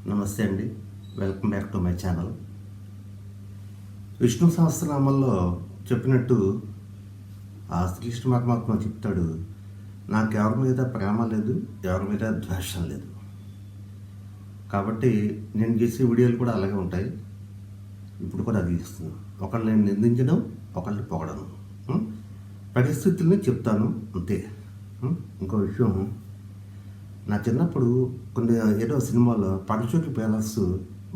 నమస్తే అండి. Welcome back to my channel. Vishnu సహస్రనామంలో చెప్పినట్టు ఆ శ్రీకృష్ణ పరమాత్మ చెప్తాడు, నాకు ఎవరి మీద ప్రేమ లేదు, ఎవరి మీద ద్వేషం లేదు. కాబట్టి నేను చేసే వీడియోలు కూడా అలాగే ఉంటాయి. ఇప్పుడు కూడా అది ఇస్తున్నాను. ఒకళ్ళని నిందించడం, ఒకళ్ళని పొగడను, పరిస్థితుల్ని చెప్తాను అంతే. ఇంకో విషయం, నా చిన్నప్పుడు కొన్ని ఏదో సినిమాలో పడుచోటి పేలర్స్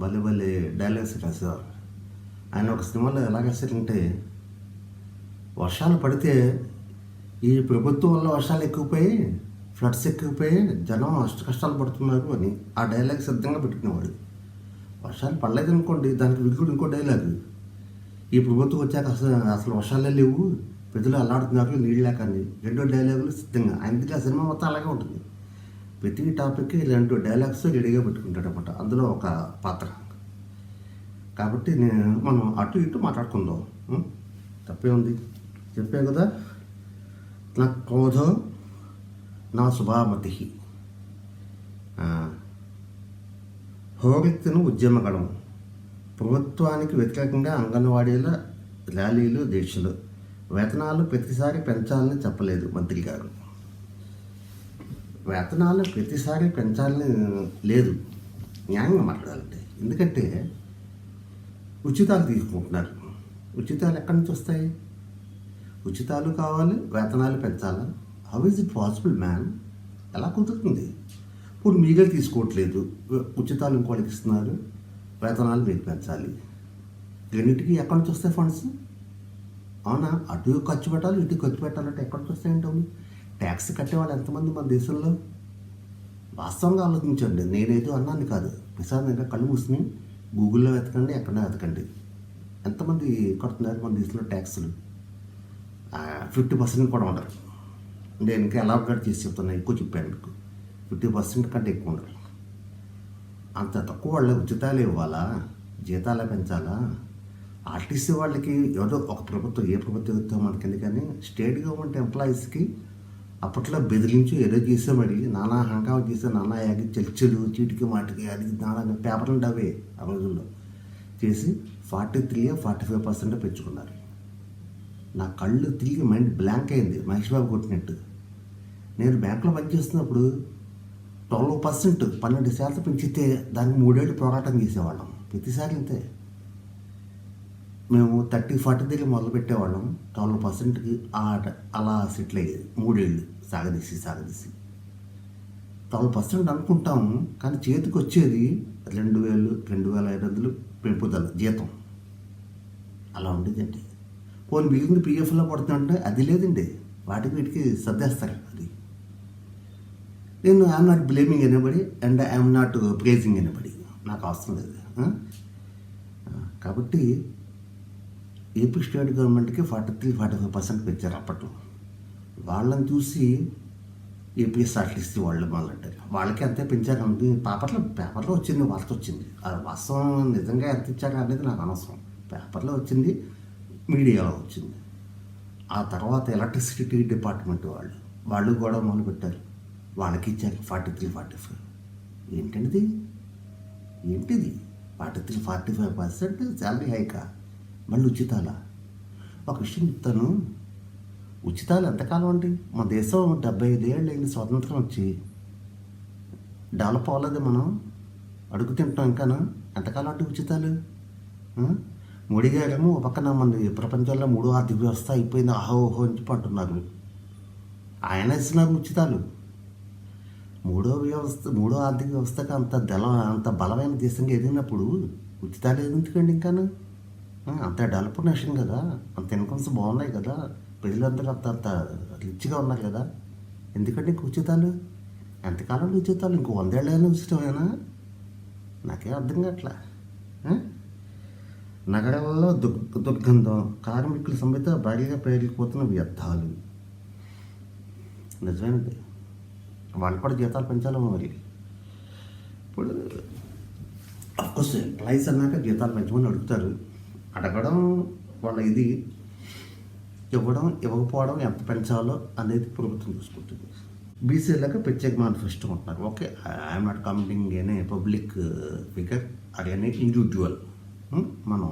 భలే భలే డైలాగ్స్ రాసేవారు. ఆయన ఒక సినిమాలో ఎలా రాశారంటే, వర్షాలు పడితే ఈ ప్రభుత్వం వల్ల వర్షాలు ఎక్కువపోయి ఫ్లడ్స్ ఎక్కువపోయి జనం అష్ట కష్టాలు పడుతున్నారు అని ఆ డైలాగ్ సిద్ధంగా పెట్టుకునేవాడు. వర్షాలు పడలేదనుకోండి, దానికి విరుగుడు ఇంకో డైలాగ్, ఈ ప్రభుత్వం వచ్చాక అసలు వర్షాలే లేవు, ప్రజలు అల్లాడుతున్నారు నీళ్ళు లేక అని రెండో డైలాగులు సిద్ధంగా. ఆయనకి ఆ సినిమా మొత్తం అలాగే ఉంటుంది. ప్రతి టాపిక్కి ఇలాంటి డైలాగ్స్ రెడీగా పెట్టుకుంటాడు అనమాట, అందులో ఒక పాత్ర. కాబట్టి మనం అటు ఇటు మాట్లాడుకుందాం, తప్పే ఉంది. చెప్పే కదా, నా క్రోధో నా శుభామతి, హోరెత్తిన ఉద్యమగడం, ప్రభుత్వానికి వ్యతిరేకంగా అంగన్వాడీల ర్యాలీలు దీక్షలు, వేతనాలు ప్రతిసారి పెంచాలని చెప్పలేదు మంత్రి గారు. వేతనాలు ప్రతిసారి పెంచాలని లేదు, న్యాయంగా మాట్లాడాలంటే. ఎందుకంటే ఉచితాలు తీసుకుంటున్నారు. ఉచితాలు ఎక్కడి నుంచి వస్తాయి? ఉచితాలు కావాలి, వేతనాలు పెంచాలా? How is it possible man? ఎలా కుదురుతుంది? ఇప్పుడు మీరే తీసుకోవట్లేదు, ఉచితాలు ఇంకోటికి ఇస్తున్నారు, వేతనాలు మీకు పెంచాలి. రెండింటికి ఎక్కడి నుంచి వస్తాయి ఫండ్స్? అవునా? అటు ఖర్చు పెట్టాలి, ఇటు ఖర్చు పెట్టాలంటే ఎక్కడి నుంచి వస్తాయంటే అవును. ట్యాక్స్ కట్టేవాళ్ళు ఎంతమంది మన దేశంలో? వాస్తవంగా ఆలోచించండి. నేనేదో అన్నాను కాదు, ప్రసాదంగా కళ్ళు మూసుకుని గూగుల్లో వెతకండి, ఎక్కడైనా వెతకండి. ఎంతమంది కడుతున్నారు మన దేశంలో ట్యాక్సులు? 50% కూడా ఉండరు. నేను ఇంకా ఎలా కట్ చేసి చెప్తున్నా, ఎక్కువ చెప్పాను మీకు. 50% కంటే ఎక్కువ ఉండరు. అంత తక్కువ వాళ్ళకి ఉచితాలు ఇవ్వాలా, జీతాలు పెంచాలా? ఆర్టీసీ వాళ్ళకి ఏదో ఒక ప్రభుత్వం, ఏ ప్రభుత్వం ఇస్తాం మనకి, కానీ స్టేట్ గవర్నమెంట్ ఎంప్లాయీస్కి అప్పట్లో బెదిరించి ఏదో చేసే మరి నానా హంగామా చేసే, నానా యాగి చర్చలు, చీటికి మాటికి అది నానా పేపర్లు ఉండవే ఆ రోజుల్లో చేసి 43-45% పెంచుకున్నారు. నా కళ్ళు తిరిగి మైండ్ బ్లాంక్ అయింది, మహేష్ బాబు కొట్టినట్టు. నేను బ్యాంకులో పనిచేస్తున్నప్పుడు 12%, 12% పెంచితే దానికి 3 ఏళ్ళు పోరాటం చేసేవాళ్ళం. ప్రతిసారి అంతే. మేము 30-40 దగ్గర మొదలు పెట్టేవాళ్ళం, 12%కి అలా సెటిల్ అయ్యేది. 3 ఏళ్ళు సాగదీసి 12% అనుకుంటాము, కానీ చేతికి వచ్చేది 2000, 2500 పెంపుదల జీతం. అలా ఉండేదండి. పోనీ మిగిలింది పిఎఫ్లో పడుతుందంటే అది లేదండి, వాటికి వీటికి సర్దేస్తారు. అది నేను I'm not blaming anybody and I'm not praising anybody, నాకు అవసరం లేదు. కాబట్టి ఏపీ స్టేట్ గవర్నమెంట్కి 43-45% పెంచారు అప్పట్లో. వాళ్ళని చూసి ఏపీఎస్ఆర్టీసీ వాళ్ళు మొదలెట్టారు, వాళ్ళకి అంతే పెంచారు. పేపర్లో వచ్చింది, వార్త వచ్చింది. ఆ వాస్తవం నిజంగా ఎంత ఇచ్చారు అనేది నాకు అనవసరం. పేపర్లో వచ్చింది, మీడియాలో వచ్చింది. ఆ తర్వాత ఎలక్ట్రిసిటీ డిపార్ట్మెంట్ వాళ్ళు కూడా మొదలుపెట్టారు, వాళ్ళకి ఇచ్చారు 43-45. ఏంటిది 43-45% శాలరీ హైకా, మళ్ళీ ఉచితాలా? ఒక విషయం చెప్తాను, ఉచితాలు ఎంతకాలం అండి? మన దేశం 75 ఏళ్ళు అయింది స్వాతంత్రం వచ్చి, డెవలప్ అవ్వలేదు. మనం అడుగు తింటాం ఇంకాను. ఎంతకాలం అంటే ఉచితాలు? మోడీ గారేమో ఒక పక్కన మన ప్రపంచంలో 3వ ఆర్థిక వ్యవస్థ అయిపోయింది ఆహోహో అని చెప్పి అంటున్నారు. ఆయన ఇస్తున్నారు ఉచితాలు. 3వ ఆర్థిక వ్యవస్థకి అంత బలమైన దేశంగా ఎదిగినప్పుడు ఉచితాలు ఎందుకండి ఇంకాను? అంత డెవలప్ నేషన్ కదా, అంత ఇన్కమ్స్ బాగున్నాయి కదా, ప్రజలందరూ అంత రిచ్గా ఉన్నారు కదా, ఎందుకంటే ఇంక ఉచితాలు? ఎంతకాలంలో ఉచితాలు? ఇంకో 100 ఏళ్ళైనా ఉచితమేనా? నాకేం అర్థం కావట్లా. నగరాల్లో దుర్గంధం, కార్మికుల సమ్మెత భారీగా పేరుకుపోతున్న వ్యర్థాలు. నిజమేనండి, వాళ్ళు కూడా జీతాలు పెంచాలేమో మరి. ఇప్పుడు అఫ్కోర్స్ ఎంప్లాయీస్ అన్నాక జీతాలు పెంచమని అడుగుతారు. అడగడం వాళ్ళ ఇది, ఇవ్వడం ఇవ్వకపోవడం ఎంత పెంచాలో అనేది ప్రభుత్వం చూసుకుంటుంది. బీసీలకు ప్రత్యేక మేనిఫెస్టో ఉంటున్నారు. Okay, I'm not coming any public figure or any individual. మనం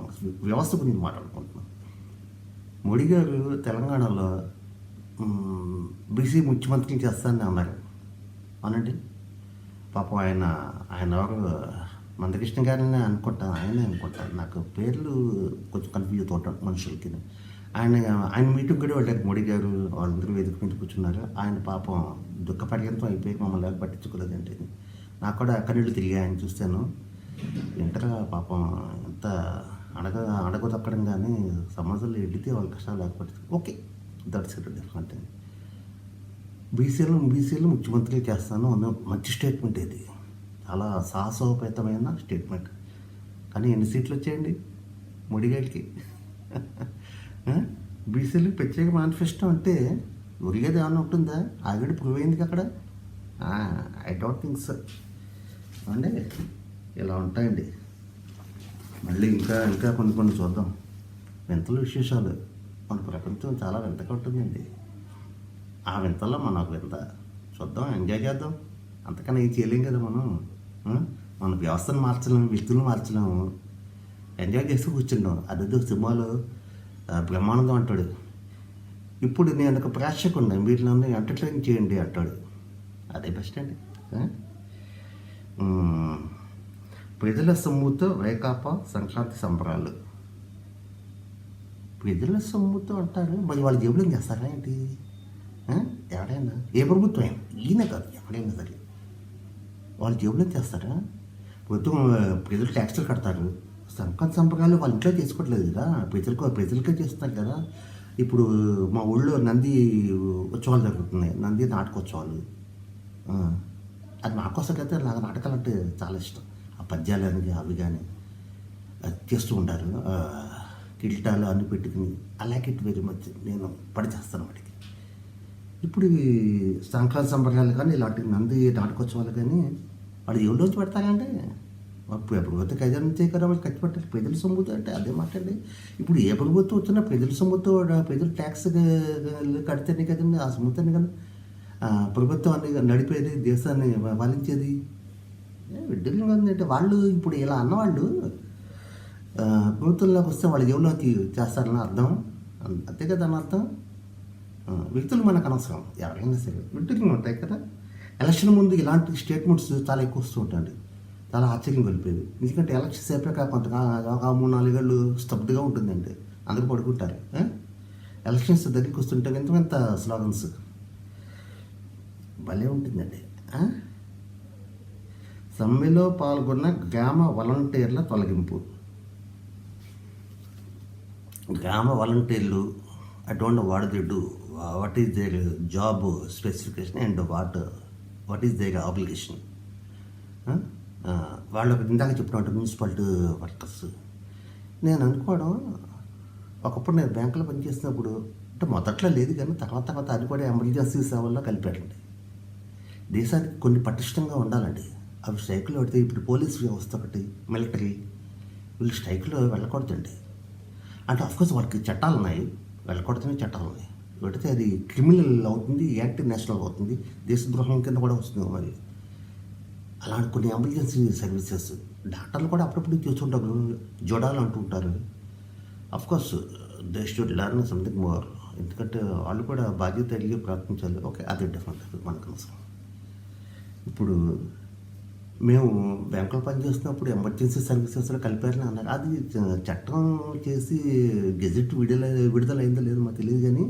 వ్యవస్థ గురించి మాట్లాడుకుంటున్నాం. మోడీ గారు తెలంగాణలో బీసీ ముఖ్యమంత్రిని చేస్తానని అన్నారు. అవునండి, పాపం ఆయన ఎవరు మందకృష్ణ గారిని అనుకుంటాను, ఆయనే అనుకుంటాను. నాకు పేర్లు కొంచెం కన్ఫ్యూజ్ అవుతాం మనుషులకి. ఆయన మీటింగ్ కూడా వెళ్ళారు మోడీ గారు, వాళ్ళందరూ వేదిక మీద కూర్చున్నారు. ఆయన పాపం దుఃఖపర్యంతం అయిపోయి మమ్మల్ని ఎవరు పట్టించుకోలేదంటే నాకు కూడా కన్నీళ్ళు తిరిగాయి ఆయన చూస్తాను. ఇంటరా పాపం ఎంత అడగదక్కడం కానీ సమాజంలో వెళితే వాళ్ళ కష్టాలు లేకపోతే ఓకే, దట్స్ ఇట్ డిఫరెంట్. బీసీలు ముఖ్యమంత్రి చేస్తాను అన్న మంచి స్టేట్మెంట్ ఇది, చాలా సాహసోపేతమైన స్టేట్మెంట్. కానీ ఎన్ని సీట్లు వచ్చాయండి మోడీ గారికి? బీసీలు ప్రత్యేక మేనిఫెస్టో అంటే ఒరిగేది ఏమైనా ఉంటుందా? ఆల్రెడీ ప్రూవ్ అయింది అక్కడ. ఐ డోంట్ థింక్ సో అంటే ఇలా ఉంటాయండి. మళ్ళీ ఇంకా కొన్ని చూద్దాం. వింతల విశేషాలు. మన ప్రపంచం చాలా వింతగా ఉంటుందండి. ఆ వింతల్లో మనం ఒక వింత చూద్దాం, ఎంజాయ్ చేద్దాం. అంతకన్నా ఏం చేయలేం కదా మనం. మన వ్యవస్థను మార్చలేము, వ్యక్తులను మార్చలేము, ఎంజాయ్ చేస్తూ కూర్చుంటాం. అదేదో సినిమాలో బ్రహ్మానందం అంటాడు, ఇప్పుడు నేను ఒక ప్రేక్షకుడిని, వీటిలో ఎంటర్టైన్ చేయండి అంటాడు. అదే బెస్ట్ అండి. ప్రజల సొమ్ముతో వైకాపా సంక్రాంతి సంబరాలు. ప్రజల సొమ్ముతో అంటారు, మరి వాళ్ళ జేబులో చేస్తారా ఏంటి? ఎవడైనా ఏ ప్రభుత్వం అయినా, ఈయన కాదు ఎవడైనా సరే వాళ్ళ జేబులో చేస్తారా? ప్రజలు ట్యాక్సులు కడతారు. సంక్రాంతి సంబరాలు వాళ్ళ ఇంట్లో చేసుకోవట్లేదు కదా, ప్రజలకే చేస్తున్నారు కదా. ఇప్పుడు మా ఊళ్ళో నంది ఉత్సవాలు జరుగుతున్నాయి, నంది నాటకోత్సవాలు. అది నా కోసం అయితే నాకు నాటకాలు అంటే చాలా ఇష్టం. ఆ పద్యాలు అనేది అవి కానీ చేస్తూ ఉంటారు, కిరీటాలు అన్ని పెట్టుకుని. అలాగే ఇట్ వెరీ మచ్ నేను చేస్తాను వాటికి. ఇప్పుడు ఈ సంక్రాంతి సంబరాలు కానీ ఇలాంటి నంది నాటకోత్సవాలు కానీ వాళ్ళు ఎవరిలోంచి పెడతారంటే ప్రభుత్వ ఖజానా నుంచే కదా వాళ్ళు ఖర్చు పెట్టాలి. ప్రజల సొమ్ముతో అంటే అదే మాట్లాడి. ఇప్పుడు ఏ ప్రభుత్వం వచ్చినా ప్రజల సొమ్ముతో, ప్రజలు ట్యాక్స్ కడితేనే కదండి ఆ సొమ్ముతోనే కదా ప్రభుత్వాన్ని నడిపేది, దేశాన్ని పాలించేది. విడ్డూరంగా ఉందంటే వాళ్ళు ఇప్పుడు ఇలా అన్నవాళ్ళు ప్రభుత్వంలోకి వస్తే వాళ్ళ జేబులోకి చేస్తారని అర్థం. అంతే కదా అని అర్థం. వ్యక్తులు మనకు అనవసరం, ఎవరైనా సరే విడ్డూరంగా ఉంటాయి కదా. ఎలక్షన్ ముందు ఇలాంటి స్టేట్మెంట్స్ చాలా ఎక్కువ వస్తూ ఉంటాయండి. చాలా ఆశ్చర్యం కలిపేది. ఎందుకంటే ఎలక్షన్స్ అయిపోయాక కొంతగా ఒక 3-4 ఏళ్ళు స్తబ్దుగా ఉంటుందండి, అందరూ పడుకుంటారు. ఎలక్షన్స్ దగ్గరికి వస్తుంటే ఎంత స్లోగన్స్ భలే ఉంటుందండి. సమ్మెలో పాల్గొన్న గ్రామ వాలంటీర్ల తొలగింపు. గ్రామ వాలంటీర్లు, I don't know what they do, what is their job specification and what is their application. వాళ్ళకి ఇందాక చెప్పినట్టు మున్సిపాలిటీ వర్కర్స్. నేను అనుకోవడం, ఒకప్పుడు నేను బ్యాంకులో పనిచేసినప్పుడు అంటే మొదట్లో లేదు కానీ తర్వాత అది కూడా ఎమర్జెన్సీ సేవల్లో కలిపారండి. దేశానికి కొన్ని పటిష్టంగా ఉండాలండి. అవి స్ట్రైకులు పెడితే ఇప్పుడు పోలీస్ వ్యవస్థ ఒకటి, మిలిటరీ, వీళ్ళు స్ట్రైకులు వెళ్ళకూడదండి. అంటే అఫ్కోర్స్ వాళ్ళకి చట్టాలు ఉన్నాయి, వెళ్ళకూడదని చట్టాలు ఉన్నాయి. పెడితే అది క్రిమినల్ అవుతుంది, యాంటీ నేషనల్ అవుతుంది, దేశద్రోహం కింద కూడా వస్తుంది. మరి అలాంటి కొన్ని ఎమర్జెన్సీ సర్వీసెస్ డాక్టర్లు కూడా అప్పుడప్పుడు చూస్తుంటారు, జోడాలు అంటూ ఉంటారు. Of course they should learn something more, ఎందుకంటే వాళ్ళు కూడా బాధ్యత అడిగి ప్రయత్నించాలి. ఓకే, అది డిఫరెంట్, మనకు అవసరం. ఇప్పుడు మేము బ్యాంకులో పనిచేస్తున్నప్పుడు ఎమర్జెన్సీ సర్వీసెస్లో కలిపారని అన్నారు. అది చట్టం చేసి గెజెట్ విడుదలైందో లేదో మాకు తెలియదు. కానీ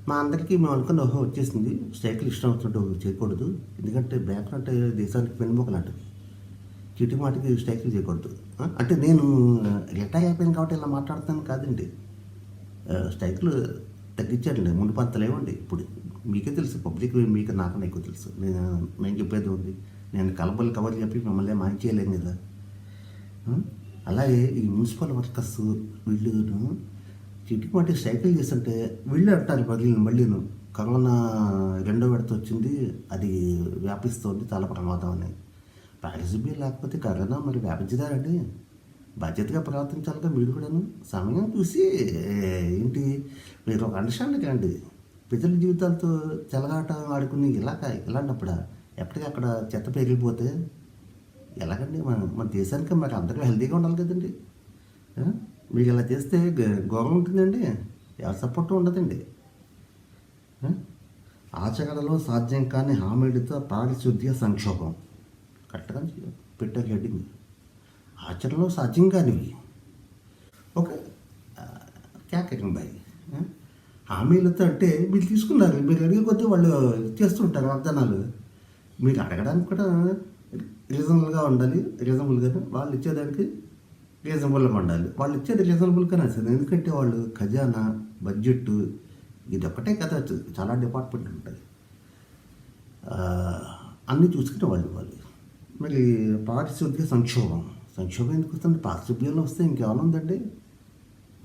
మా అందరికీ మేము అనుకున్న వచ్చేసింది, స్ట్రైకులు ఇష్టం వచ్చినట్టు చేయకూడదు. ఎందుకంటే బ్యాంకులు అంటే దేశానికి వెన్నుముక లాంటిది, చీటి మాటికి స్ట్రైకులు చేయకూడదు. అంటే నేను రిటైర్ అయిపోయాను కాబట్టి ఇలా మాట్లాడుతాను కాదండి. స్ట్రైకులు తగ్గించారండి, ముందు పంతలేవండి. ఇప్పుడు మీకే తెలుసు, పబ్లిక్ మీకు నాకు ఎక్కువ తెలుసు. నేను చెప్పేది ఉంది, నేను కవర్ చెప్పి మిమ్మల్ని మాయం చేయలేను కదా. అలాగే ఈ మున్సిపల్ వర్కర్స్ వీళ్ళు చిటిపాటి సైకిల్ చేస్తుంటే వీళ్ళు అంటారు మళ్ళీను కరోనా 2వ విడత వచ్చింది, అది వ్యాపిస్తుంది, చాలా ప్రమాదం అని. పారిశుభ్యం లేకపోతే కరోనా మరి వ్యాపించదారండి. బాధ్యతగా ప్రవర్తించాలిగా మీరు కూడాను. సమయం చూసి ఏంటి మీరు ఒక అండర్స్టాండింగ్ అండి. ప్రజల జీవితాలతో చెలగాట ఆడుకుని ఇలాంటప్పుడు ఎక్కడికక్కడ చెత్త పెరిగిపోతే ఎలాగండి? మన దేశానికి మరి అందరూ హెల్తీగా ఉండాలి కదండి. మీరు ఇలా చేస్తే గౌరవం ఉంటుందండి, ఎవరి సపోర్టు ఉండదండి. ఆచరణలో సాధ్యం కాని హామీలతో పారిశుద్ధ్య సంక్షోభం. కరెక్ట్గా పెట్టారు హెడ్డింగ్. ఆచరణలో సాధ్యం కానివి ఓకే, క్యాకెటింగ్ బాయ్. హామీలతో అంటే మీరు తీసుకున్నారు, మీరు అడిగే కొద్దీ వాళ్ళు చేస్తుంటారు వాగ్దానాలు. మీరు అడగడానికి కూడా రీజనబుల్గా ఉండాలి, రీజనబుల్గానే వాళ్ళు ఇచ్చేదానికి రీజనబుల్గా ఉండాలి. వాళ్ళు ఇచ్చేది రీజనబుల్గానే వస్తుంది, ఎందుకంటే వాళ్ళు ఖజానా, బడ్జెట్ ఇది ఒక్కటే కదా, చాలా డిపార్ట్మెంట్లు ఉంటాయి, అన్నీ చూసుకునే వాళ్ళు. మరి పారిశుద్ధ్య సంక్షోభం ఎందుకు వస్తుంది? పారిశుద్ధ్యంలో వస్తే ఇంకేమైనా ఉందండి?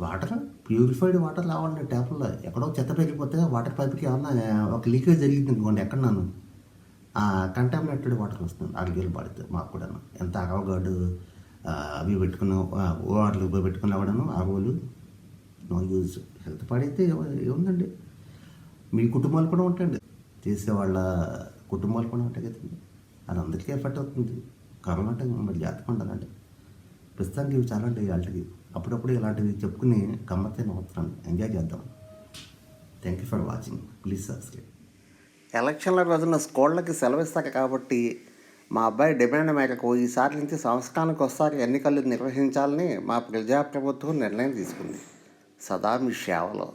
వాటర్, ప్యూరిఫైడ్ వాటర్ రావాలండి ట్యాప్లో. ఎక్కడో చెత్త పెరిగిపోతే వాటర్ పైప్కి ఏమన్నా ఒక లీకేజ్ జరిగింది అనుకోండి, ఎక్కడన్నాను కంటామినేటెడ్ వాటర్ వస్తుంది. ఆరోగ్యాలు పడితే మాకు కూడా ఎంత అరవగాడు అవి పెట్టుకున్న ఓఆర్లు పెట్టుకున్న వాడను ఆరోలు నో యూజ్. హెల్త్ పాడైతే ఏముందండి? మీ కుటుంబాలు కూడా ఉంటాయండి, చేసేవాళ్ళ కుటుంబాలు కూడా ఉంటాయి కదండి. అది అందరికీ ఎఫెక్ట్ అవుతుంది. కరోనా టైం మరి జాగ్రత్తగా ఉండాలండి. ప్రస్తుతానికి ఇవి చాలా అండి వాళ్ళకి. అప్పుడప్పుడు ఇలాంటివి చెప్పుకుని గమ్మత్తైన అవసరం ఎంజాయ్ చేద్దాం. Thank you for watching. Please subscribe. ఎలక్షన్ల రోజున స్కూళ్ళకి సెలవిస్తారు కాబట్టి మా అబ్బాయి డిమాండ్ మేరకు ఈసారి నుంచి సంవత్సరానికి ఒకసారి ఎన్నికలు నిర్వహించాలని మా ప్రజాప్రభుత్వం నిర్ణయం తీసుకుంది. సదా మీ సేవలో.